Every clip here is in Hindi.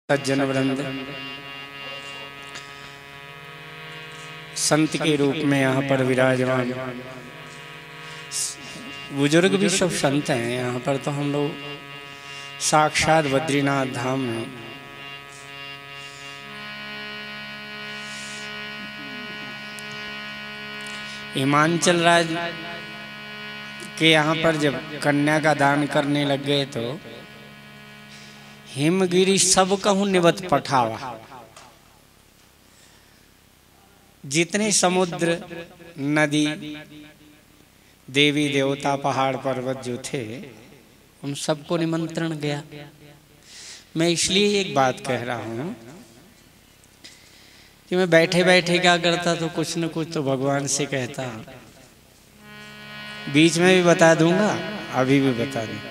सज्जन वृंद संत के रूप में यहाँ पर विराजमान, बुजुर्ग भी सब संत हैं। यहाँ पर तो हम लोग साक्षात बद्रीनाथ धाम में हिमाचल राज के यहाँ पर जब कन्या का दान करने लग गए तो हिमगिरी सब कहूँ निवत पठावा, जितने समुद्र नदी देवी देवता पहाड़ पर्वत जो थे उन सबको निमंत्रण गया। मैं इसलिए एक बात कह रहा हूँ कि मैं बैठे बैठे क्या करता तो कुछ न कुछ तो भगवान से कहता। बीच में भी बता दूंगा, अभी भी बता दूं।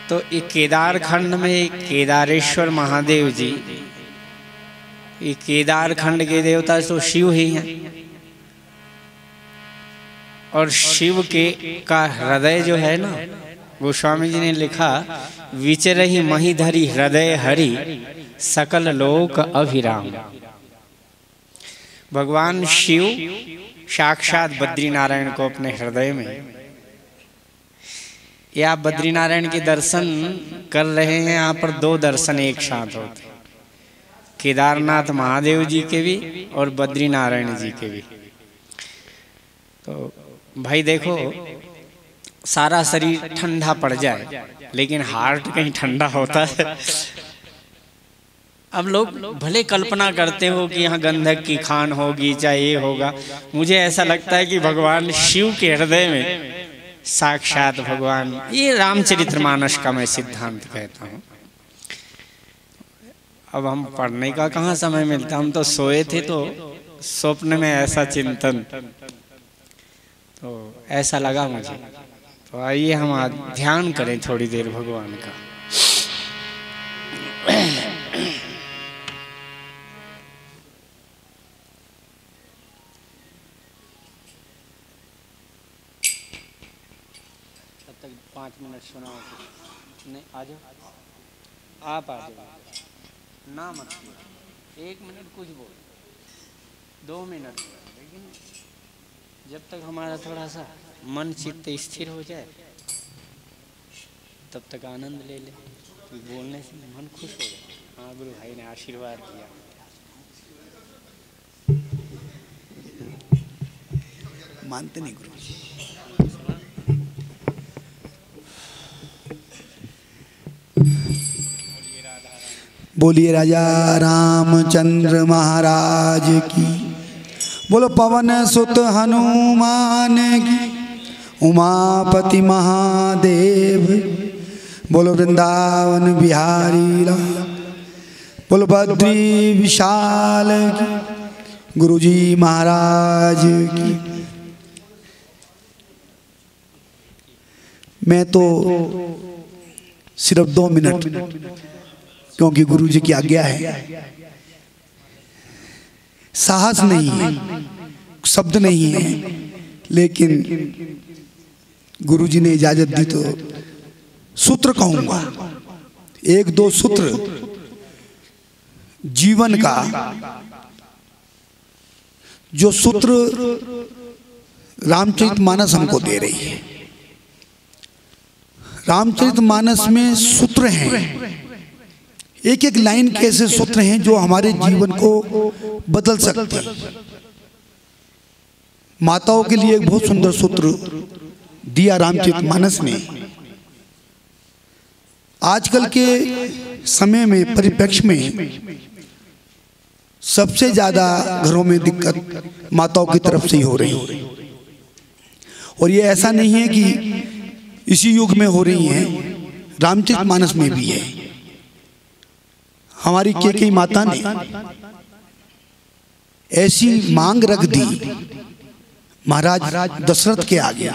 तो एक केदार खंड में केदारेश्वर महादेव जी, ये केदार खंड के देवता तो शिव ही हैं, और शिव के का हृदय जो है ना, गोस्वामी जी ने लिखा, विचरहि महीधरी हृदय हरि सकल लोक अभिराम। भगवान शिव साक्षात बद्रीनारायण को अपने हृदय में, या आप बद्रीनारायण के दर्शन कर रहे हैं। यहाँ पर दो दर्शन एक साथ होते, केदारनाथ महादेव जी के भी और बद्रीनारायण जी के भी। तो भाई देखो, सारा शरीर ठंडा पड़ जाए लेकिन हार्ट कहीं ठंडा होता है। अब लोग भले कल्पना करते हो कि यहाँ गंधक की खान होगी, चाहे ये होगा। मुझे ऐसा लगता है कि भगवान शिव के हृदय में साक्षात भगवान, ये रामचरितमानस का मैं सिद्धांत कहता हूँ। अब हम पढ़ने का कहाँ समय मिलता, हम तो सोए थे तो स्वप्न में ऐसा चिंतन, तो ऐसा लगा मुझे। तो आइए हम आज ध्यान करें थोड़ी देर भगवान का। तब तक 5 मिनट सुनाओ। नहीं, आ जाओ, आप आ जाओ ना, मत 1 मिनट कुछ बोल, 2 मिनट, लेकिन जब तक हमारा थोड़ा सा मन चित्त स्थिर हो जाए तब तक आनंद ले ले। तो बोलने से मन खुश हो जाए। हाँ, गुरु भाई ने आशीर्वाद दिया। मानते नहीं गुरु जी। बोलिए राजा रामचंद्र महाराज की, बोलो पवन सुत हनुमान की, उमापति महादेव, बोलो वृंदावन बिहारी लाल, बोलो बद्री विशाल की, गुरुजी महाराज की। मैं तो सिर्फ 2 मिनट, क्योंकि गुरु जी की आज्ञा है। साहस नहीं है, शब्द नहीं है, लेकिन गुरु जी ने इजाजत दी तो सूत्र कहूंगा। 1-2 सूत्र जीवन का, जो सूत्र रामचरितमानस हमको दे रही है। रामचरितमानस में सूत्र हैं, एक एक लाइन के ऐसे सूत्र हैं जो हमारे जीवन को बदल सकते हैं। माताओं के लिए एक बहुत सुंदर सूत्र दिया रामचरितमानस ने। आजकल के समय में, परिप्रेक्ष्य में, सबसे ज्यादा घरों में दिक्कत माताओं की तरफ से ही हो रही है। और ये ऐसा नहीं है कि इसी युग में हो रही है, रामचरितमानस में भी है। हमारी केकई माता ने ऐसी मांग रख दी महाराज दशरथ के आगे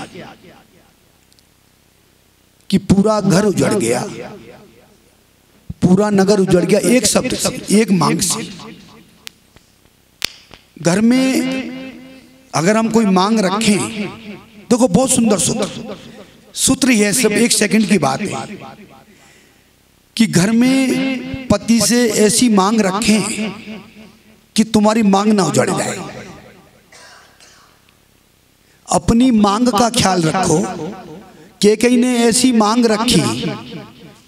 कि पूरा घर उजड़ गया, पूरा नगर उजड़ गया, एक शब्द से, एक मांग से। घर में अगर हम कोई मांग रखें, देखो बहुत सुंदर सूत्र ही है, सब 1 सेकंड की बात है कि घर में पति से ऐसी मांग रखें कि तुम्हारी मांग ना उजड़ जाए। अपनी मांग का ख्याल रखो। कैकेयी ने ऐसी मांग रखी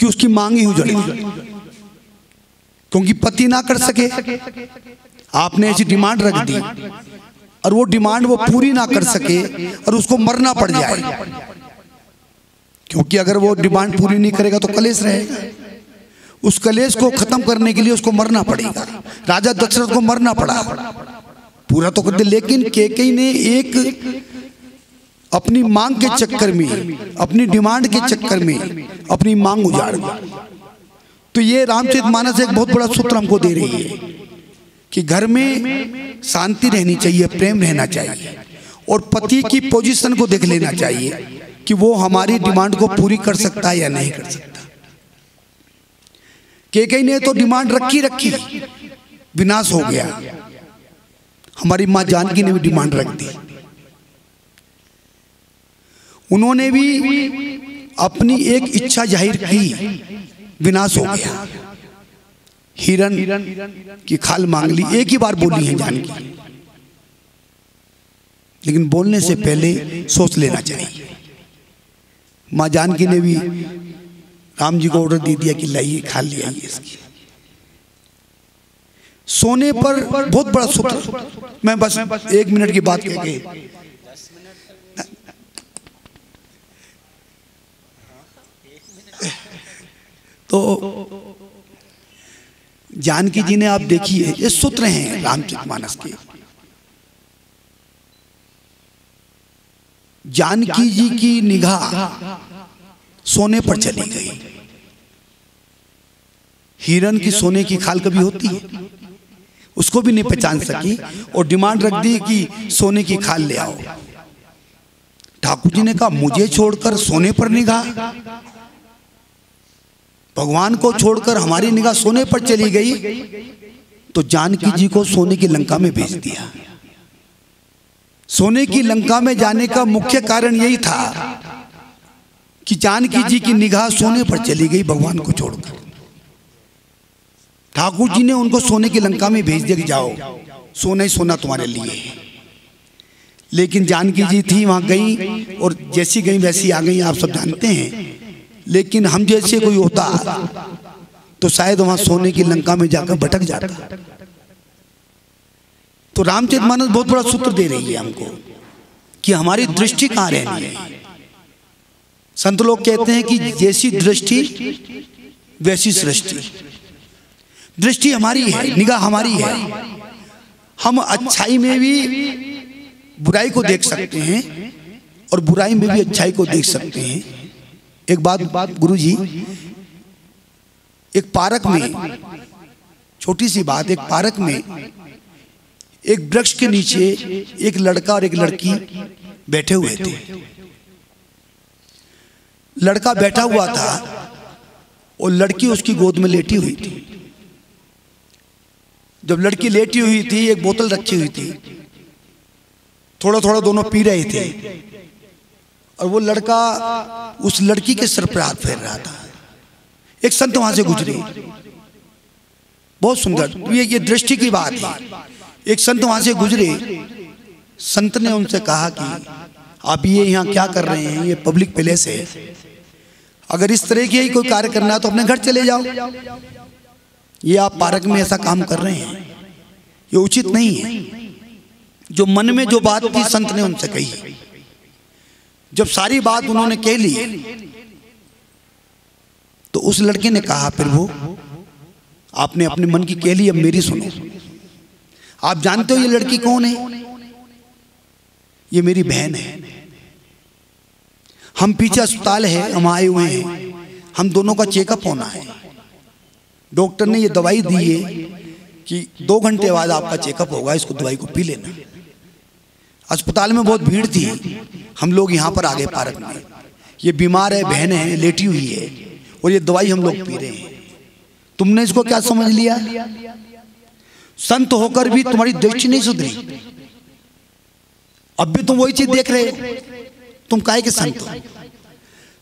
कि उसकी मांग ही उजड़ गई, क्योंकि पति ना कर सके। आपने ऐसी डिमांड रख दी और वो डिमांड वो पूरी ना कर सके और उसको मरना पड़ जाए, क्योंकि अगर वो डिमांड पूरी नहीं करेगा तो कलेश रहेगा। उस कलेश को खत्म करने के लिए उसको मरना पड़ेगा। राजा दशरथ को मरना पड़ा, पूरा तो कर दे, लेकिन कैकेयी ने एक अपनी मांग के चक्कर में, अपनी डिमांड के चक्कर में अपनी मांग उजाड़ दी। तो ये रामचरितमानस एक बहुत बड़ा सूत्र हमको दे रही है कि घर में शांति रहनी चाहिए, प्रेम रहना चाहिए, और पति की पोजीशन को देख लेना चाहिए कि वो हमारी डिमांड को पूरी कर सकता है या नहीं कर सकता। कैकेयी ने तो डिमांड रखी, विनाश हो गया। हमारी मां जानकी ने भी डिमांड रख दी, उन्होंने भी अपनी एक इच्छा जाहिर की, विनाश हो गया। हिरण की खाल मांग ली, एक ही बार बोली है जानकी, लेकिन बोलने से पहले सोच लेना चाहिए। मां जानकी ने भी राम जी को ऑर्डर दे दिया कि लाइए खाल ले आइए इसकी। सोने पर बहुत बड़ा सूत्र, मैं बस 1 मिनट की बात कह के, तो जानकी जी ने, आप देखिए ये सूत्र हैं रामचरितमानस के। जानकी जी की निगाह सोने पर चली गई। हिरण की सोने की खाल कभी होती है, उसको भी नहीं पहचान सकी और डिमांड रख दी कि सोने की खाल ले आओ। ठाकुर जी ने कहा मुझे छोड़कर सोने पर निगाह, भगवान को छोड़कर हमारी निगाह सोने पर चली गई। तो जानकी जी को सोने की लंका में भेज दिया। सोने की लंका में जाने का मुख्य कारण यही था कि जानकी जी की निगाह सोने पर चली गई भगवान को छोड़कर। ठाकुर जी ने उनको सोने की लंका में भेज दिया कि जाओ, सोना ही सोना तुम्हारे लिए है। लेकिन जानकी जी थी वहां गई, और जैसी गई वैसी आ गई, आप सब जानते हैं। लेकिन हम जैसे कोई होता तो शायद वहां सोने की लंका में जाकर भटक जाता। तो रामचरितमानस बहुत बड़ा सूत्र दे रही है हमको कि हमारी दृष्टि कहां रहनी है। संत लोग कहते हैं कि जैसी दृष्टि वैसी सृष्टि। दृष्टि हमारी है, निगाह हमारी है। हम अच्छाई में भी बुराई को देख सकते हैं और बुराई में भी अच्छाई को देख सकते हैं। एक बात गुरुजी, एक पार्क में, छोटी सी बात, एक पार्क में एक वृक्ष के नीचे एक लड़का और एक लड़की बैठे हुए थे। लड़का बैठा हुआ था और लड़की उसकी गोद में लेटी हुई थी। जब लड़की लेटी हुई थी, एक बोतल रखी हुई थी, थोड़ा थोड़ा दोनों पी रहे थे, और वो लड़का उस लड़की के सर पर हाथ फेर रहा था। एक संत वहां से गुजरे, बहुत सुंदर, ये दृष्टि की बात है। एक संत वहां से गुजरे, संत ने उनसे कहा कि आप ये यहाँ क्या कर रहे हैं, ये पब्लिक प्लेस है, अगर इस तरह की कोई कार्य करना है तो अपने घर चले जाओ। ये आप पार्क में ऐसा काम कर रहे हैं, ये उचित नहीं है। जो मन में जो बात थी संत ने उनसे कही। जब सारी बात उन्होंने कह ली तो उस लड़के ने कहा, प्रभु आपने अपने मन की कह ली, अब मेरी सुनो। आप जानते हो ये लड़की कौन है? ये मेरी बहन है। हम पीछे अस्पताल है, हम आए हुए हैं, हम दोनों का चेकअप होना है। डॉक्टर ने ये दवाई दी है कि 2 घंटे बाद आपका चेकअप होगा, इसको दवाई को पी लेना। अस्पताल में बहुत भीड़ थी, हम लोग यहाँ पर आ गए पार्क में। ये बीमार है, बहन है, लेटी हुई है, और ये दवाई हम लोग पी रहे हैं। तुमने इसको क्या समझ लिया? संत होकर भी तुम्हारी दृष्टि नहीं सुधरी, अब भी तुम वही चीज देख रहे हो। तुम काहे के संत हो?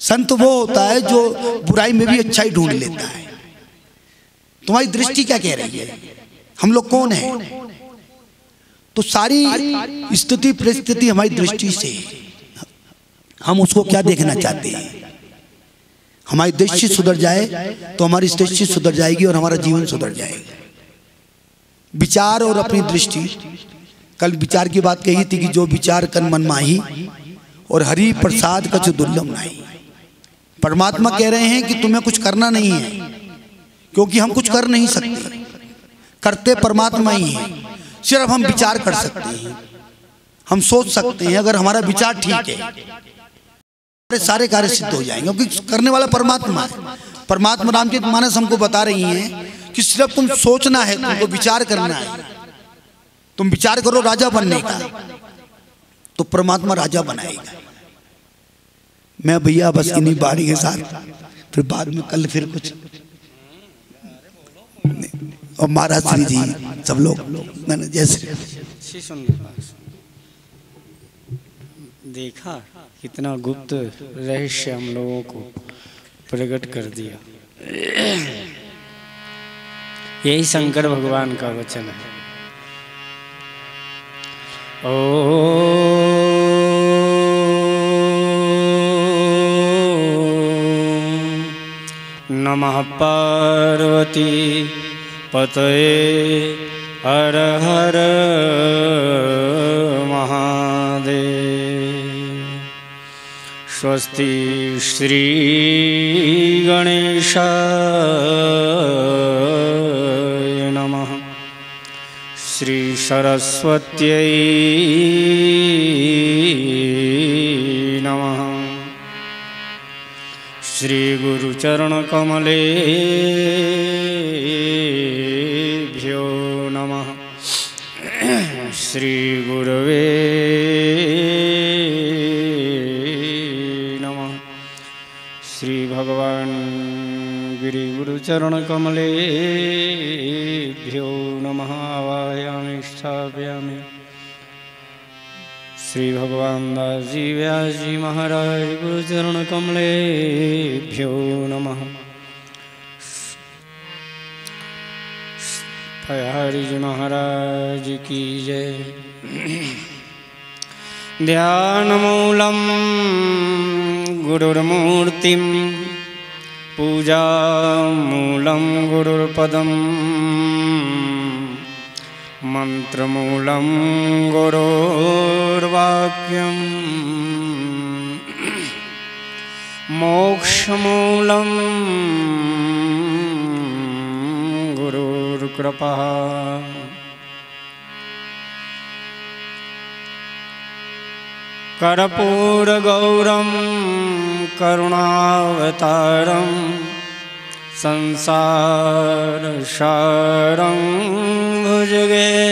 संत वो होता है जो बुराई में भी अच्छाई ढूंढ लेता है। तुम्हारी दृष्टि क्या कह रही है, हम लोग कौन है। तो सारी स्थिति परिस्थिति हमारी दृष्टि से, हम उसको क्या देखना चाहते हैं। हमारी दृष्टि सुधर जाए तो हमारी दृष्टि सुधर जाएगी और हमारा जीवन सुधर जाएगा। विचार और अपनी दृष्टि, कल विचार की बात कही थी कि जो विचार कर मन माही और हरि प्रसाद कछु दुर्लभ नहीं। परमात्मा कह रहे हैं कि तुम्हें कुछ करना नहीं है, क्योंकि हम कुछ कर नहीं सकते, करते परमात्मा ही है। सिर्फ हम विचार कर सकते हैं, हम सोच सकते हैं। अगर हमारा विचार ठीक है सारे कार्य सिद्ध हो जाएंगे, क्योंकि करने वाला परमात्मा है। परमात्मा रामचरितमानस हमको बता रही हैं कि सिर्फ तुम सोचना है, तुमको विचार करना है। तुम विचार करो राजा बनने का, तो परमात्मा राजा बनाएगा। मैं भैया बस इन्हीं बाणी के साथ, फिर बाद में कल फिर कुछ, और महाराज श्री जी सब लोग, मैंने जैसे देखा कितना गुप्त रहस्य हम लोगों को प्रकट कर दिया। यही शंकर भगवान का वचन है। नमः पार्वती पतये हर हर महादेव। स्वस्ति श्री गणेशाय नमः। श्री सरस्वत्यै नमः। श्री गुरुचरण कमलेभ्यो नमः। श्री गुरवे नमः। श्री भगवान गिरि गुरुचरण कमलेभ्यो नमः। आवाहयामि स्थापयामि। श्री भगवान दास जी व्यास जी महाराज गुरुचरण कमलेभ्यो नमः। हरि जी महाराज की जय। ध्यानमूलं गुरुर्मूर्तिं पूजामूलं गुरुर्पदम् मंत्रमूलं गुरोर्वाक्यम् मोक्षमूलं गुरुर्कृपा। कर्पूरगौरं करुणावतारं संसारसारं भुजगेन्द्रहारं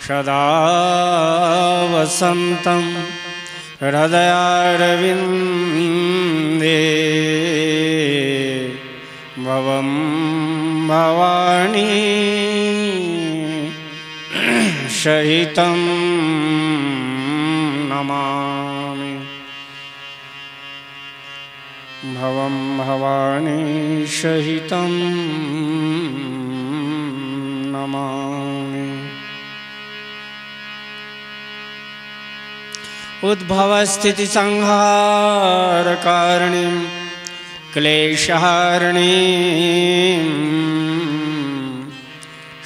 सदा वसन्तं हृदयारविन्दे भवं भवानी सहितं नमामि। भवं भवानी सहितं नमामि। उद्भवस्थिति संहारकारिणीं क्लेशहारिणीं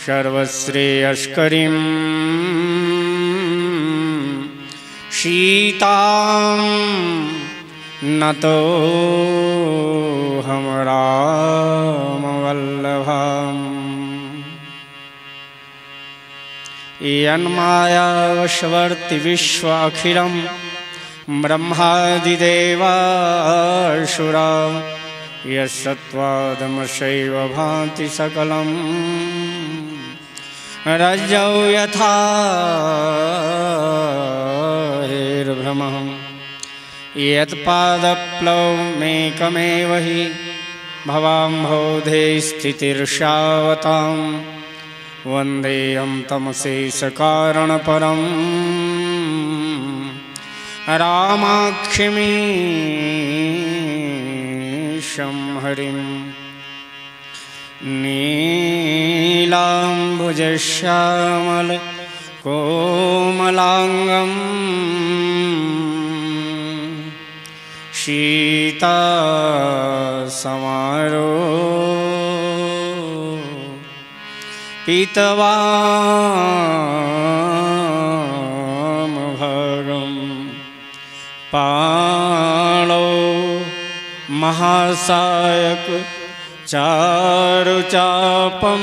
सर्वश्रेयस्करीं सीतां नतोऽहं रामवल्लभाम्। यन्मायावशवर्ति विश्वाखिलं ब्रह्मादिदेवासुरा यस्सत्त्वादमसैव भान्ति सकलं रज्जौ यथा हेर्भ्रमः यत्पादप्लवमेकमेव हि भवाम्भोधे स्थितिर्षावतां वन्देऽहं तमशेषकारणपरं रामाक्षिमीड्यमानं ईशं हरिं नीलाम्बुजश्यामल कोमलांगं सीता समारोह पीतवामभगं पाणौ महासायक चारुचापं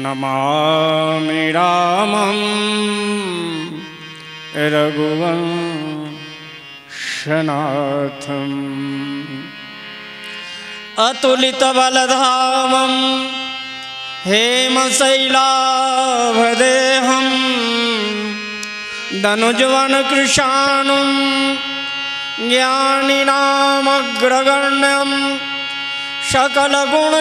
नमामि रामं रघुवंशनाथम् अतुलितबलधामं हेमशैलाभदेहं दनुजवनकृशानुं ज्ञानिनामग्रगण्यं सकलगुणनिधानं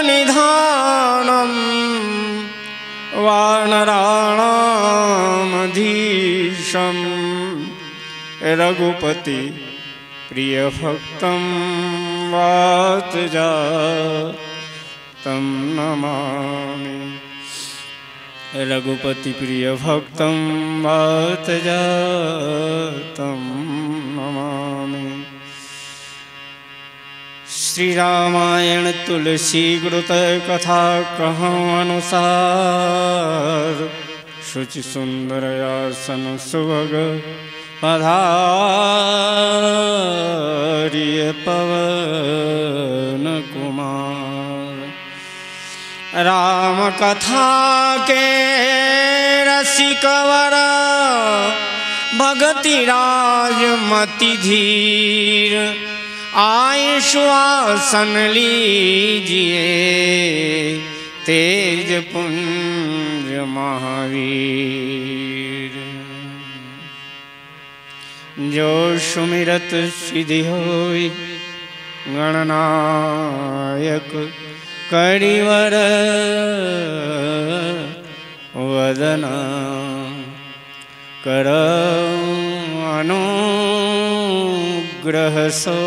वानराणामधीशं रघुपति प्रियभक्तं वातजातं नमामि रघुपति प्रियभक्तं वातजातं नमामि। श्री रामायण तुलसी गुरुत कथा कहनुसार शुचि सुंदर आसन सुभग पधारिय पवन कुमार। राम कथा के रसिकवर भगति राज मति धीर आए श्वासन लीजिए तेज पुंज महावीर। जो सुमिरत सिद्धि होई गणनायक करिवर वदना कर अनुग्रह सो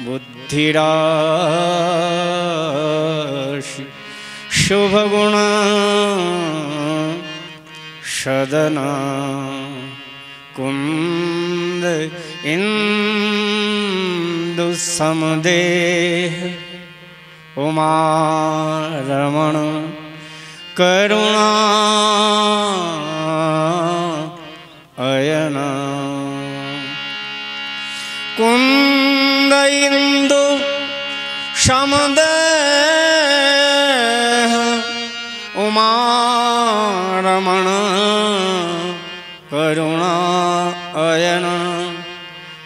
बुद्धिराशि शुभ गुण सदना कुंद इंदु समदेह उमा रमण करुणा अयना कुंद इंदु समदेह उमा रमण करुणा अयन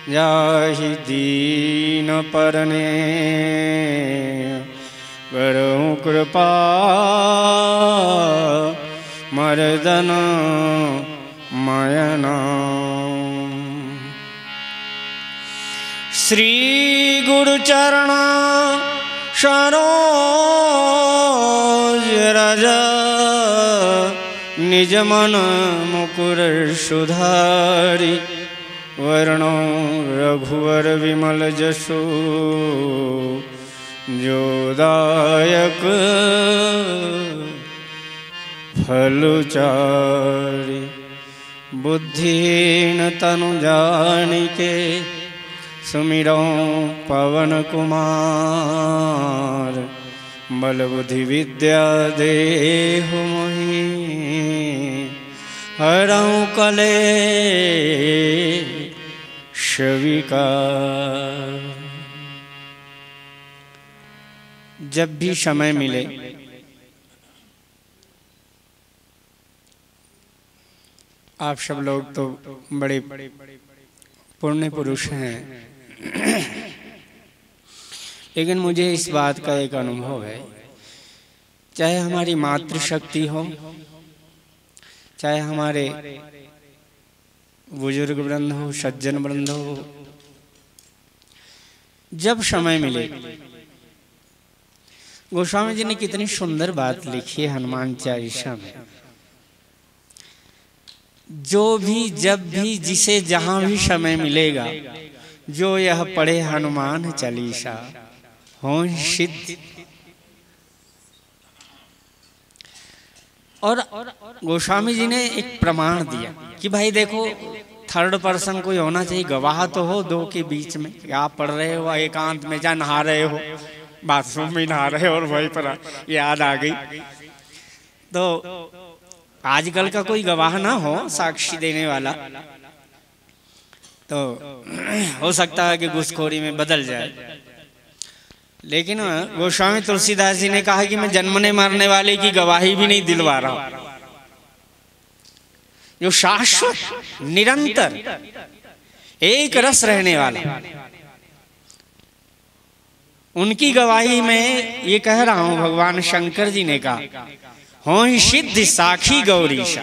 जाहि दीन परने करूं कृपा मर्दन मयना। श्री गुरु चरण सरोज रज निज मन मुकुर सुधारी वर्णो रघुवर विमल जसो जोदायक फलचारि। बुद्धिहीन तनु जानिके सुमिरौ पवन कुमार बल बुद्धि विद्या देहु मोहि हरऊ कलेश विकार। जब भी समय मिले आप सब लोग तो बड़े पुण्य पुरुष हैं, लेकिन मुझे इस बात का एक अनुभव है, चाहे हमारी मातृशक्ति हो, चाहे हमारे बुजुर्ग वृंद हो, सज्जन वृंद हो, जब समय मिले। गोस्वामी जी ने कितनी सुंदर बात लिखी है हनुमान चालीसा में। जो भी जब भी जिसे जहां भी समय मिलेगा, जो यह पढ़े हनुमान चालीसा हो सिद्ध। और गोस्वामी जी ने एक प्रमाण दिया कि भाई देखो, थर्ड पर्सन कोई होना चाहिए, गवाह तो हो दो के बीच में। आप पढ़ रहे हो एकांत में, जा नहा रहे हो, बाथरूम में नहा रहे हो और वहीं पर याद आ गई, तो आजकल का कोई गवाह ना हो साक्षी देने वाला, तो हो सकता है कि घूसखोरी में बदल जाए। लेकिन गोस्वामी तुलसीदास जी ने कहा कि मैं जन्मने मरने वाले की गवाही भी नहीं दिलवा रहा, जो शाश्वत निरंतर एक रस रहने वाला, उनकी गवाही में ये कह रहा हूं। भगवान शंकर जी ने कहा, हो सिद्ध साखी गौरीशा,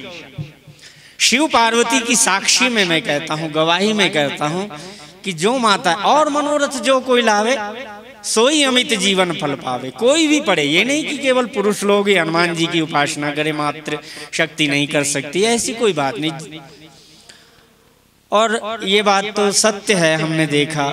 शिव पार्वती की साक्षी में मैं कहता हूं, गवाही में कहता हूं कि जो माता और मनोरथ जो कोई लावे, सोई अमित जीवन फल पावे। कोई भी पढ़े, ये नहीं कि केवल पुरुष लोग ही हनुमान जी की उपासना करे, मात्र शक्ति नहीं कर सकती, ऐसी कोई बात नहीं। और ये बात तो सत्य है, हमने देखा